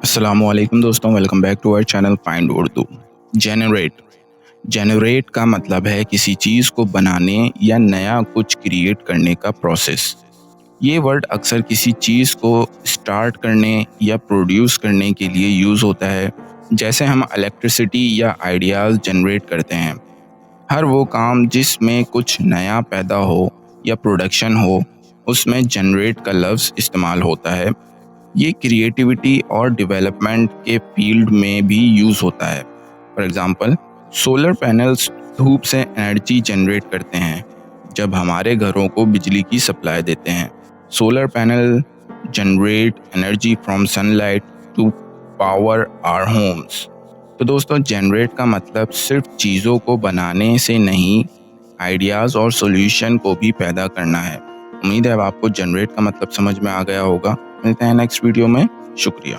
अस्सलामुअलैकुम दोस्तों, welcome back to our channel find Urdu. Generate generate का मतलब है किसी चीज़ को बनाने या नया कुछ क्रिएट करने का प्रोसेस। ये वर्ड अक्सर किसी चीज़ को स्टार्ट करने या प्रोड्यूस करने के लिए यूज़ होता है, जैसे हम इलेक्ट्रिसिटी या आइडियाज़ जनरेट करते हैं। हर वो काम जिसमें कुछ नया पैदा हो या प्रोडक्शन हो, उसमें जनरेट का लफ्ज़ इस्तेमाल होता है। ये क्रिएटिविटी और डेवलपमेंट के फील्ड में भी यूज़ होता है। फॉर एग्जांपल, सोलर पैनल्स धूप से एनर्जी जनरेट करते हैं जब हमारे घरों को बिजली की सप्लाई देते हैं। Solar panel generate energy from sunlight to power our homes. तो दोस्तों, जनरेट का मतलब सिर्फ चीज़ों को बनाने से नहीं, आइडियाज़ और सॉल्यूशन को भी पैदा करना है। उम्मीद है अब आपको जनरेट का मतलब समझ में आ गया होगा। मिलते हैं नेक्स्ट वीडियो में। शुक्रिया।